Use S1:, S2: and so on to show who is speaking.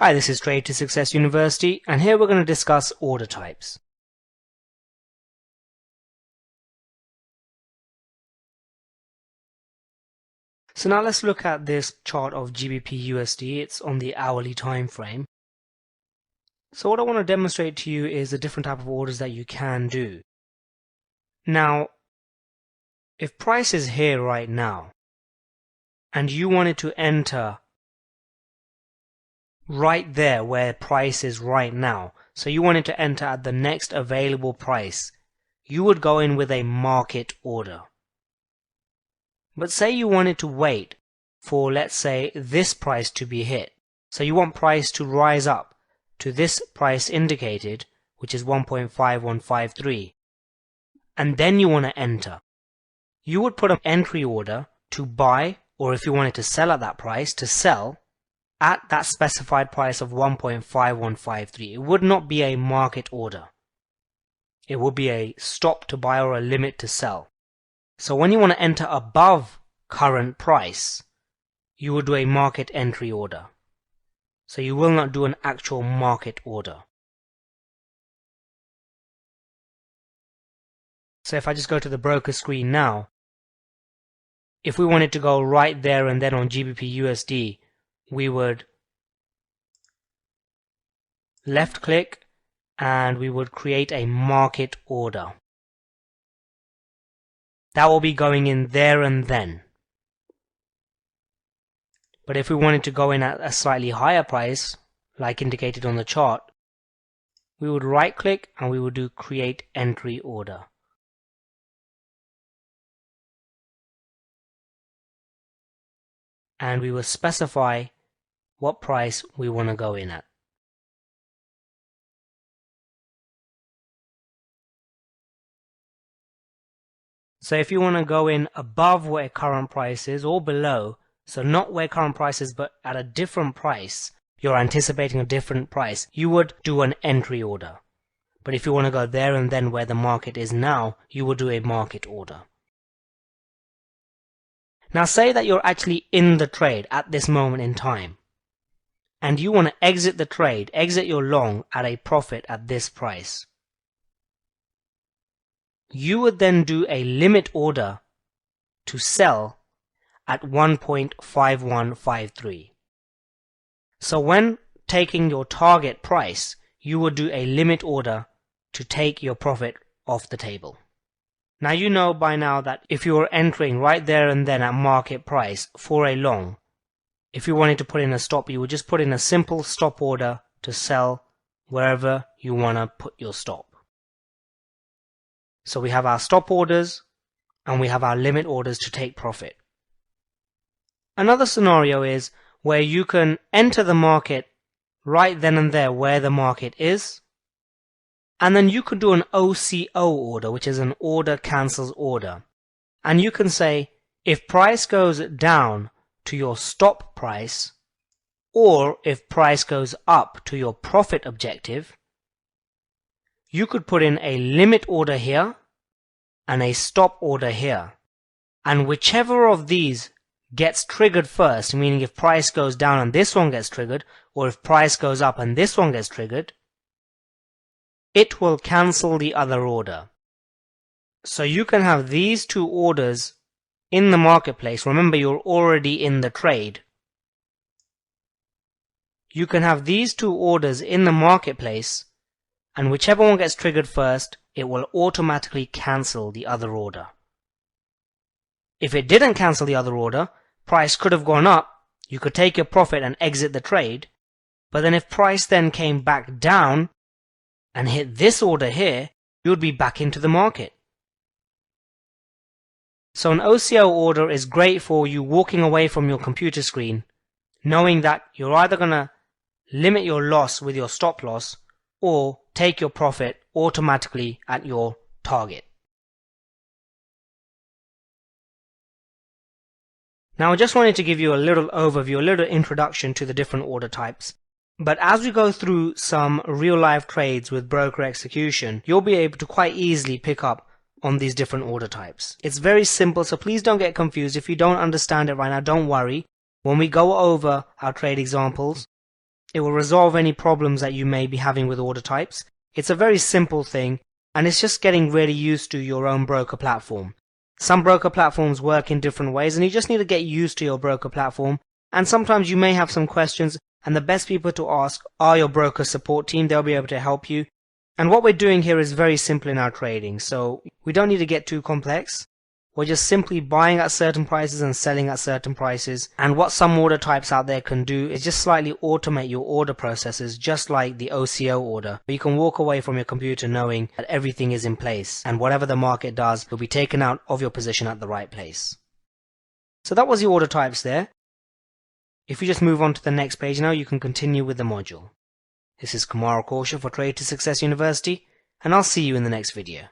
S1: Hi, this is Trade to Success University, and here we're going to discuss order types. So now let's look at this chart of GBP USD. It's on the hourly time frame. So what I want to demonstrate to you is the different type of orders that you can do. Now, if price is here right now, and you wanted to enter right there where price is right now, so you wanted to enter at the next available price, you would go in with a market order. But say you wanted to wait for, let's say, this price to be hit. So you want price to rise up to this price indicated, which is 1.5153. And then you want to enter. You would put an entry order to buy, or if you wanted to sell at that price, to sell at that specified price of 1.5153. It would not be a market order. It would be a stop to buy or a limit to sell. So when you want to enter above current price, you would do a market entry order. So you will not do an actual market order. So if I just go to the broker screen now, if we wanted to go right there and then on GBP USD, we would left click and we would create a market order. That will be going in there and then. But if we wanted to go in at a slightly higher price, like indicated on the chart, we would right click and we would do create entry order. And we will specify what price we want to go in at. So if you want to go in above where current price is or below, so not where current price is but at a different price, you're anticipating a different price, you would do an entry order. But if you want to go there and then where the market is now, you would do a market order. Now say that you're actually in the trade at this moment in time, and you want to exit the trade, exit your long at a profit at this price. You would then do a limit order to sell at 1.5153. So when taking your target price, you would do a limit order to take your profit off the table. Now you know by now that if you are entering right there and then at market price for a long, if you wanted to put in a stop, you would just put in a simple stop order to sell wherever you want to put your stop. So we have our stop orders and we have our limit orders to take profit. Another scenario is where you can enter the market right then and there where the market is, and then you could do an OCO order, which is an order cancels order. And you can say, if price goes down to your stop price, or if price goes up to your profit objective, you could put in a limit order here and a stop order here. And whichever of these gets triggered first, meaning if price goes down and this one gets triggered, or if price goes up and this one gets triggered, it will cancel the other order. So you can have these two orders in the marketplace. Remember, you're already in the trade. You can have these two orders in the marketplace, and whichever one gets triggered first, it will automatically cancel the other order. If it didn't cancel the other order, price could have gone up, you could take your profit and exit the trade, but then if price then came back down and hit this order here, you would be back into the market. So an OCO order is great for you walking away from your computer screen, knowing that you're either going to limit your loss with your stop loss or take your profit automatically at your target. Now I just wanted to give you a little overview, a little introduction to the different order types. But as we go through some real life trades with broker execution, you'll be able to quite easily pick up on these different order types. It's very simple, so please don't get confused. If you don't understand it right now, don't worry. When we go over our trade examples, It will resolve any problems that you may be having with order types. It's a very simple thing, and it's just getting really used to your own broker platform. Some broker platforms work in different ways, and you just need to get used to your broker platform. And sometimes you may have some questions, and the best people to ask are your broker support team. They'll be able to help you. And what we're doing here is very simple in our trading, so we don't need to get too complex. We're just simply buying at certain prices and selling at certain prices. And what some order types out there can do is just slightly automate your order processes, just like the OCO order. You can walk away from your computer knowing that everything is in place, and whatever the market does will be taken out of your position at the right place. So that was the order types there. If you just move on to the next page now, you can continue with the module. This is Kumar for Trade to Success University, and I'll see you in the next video.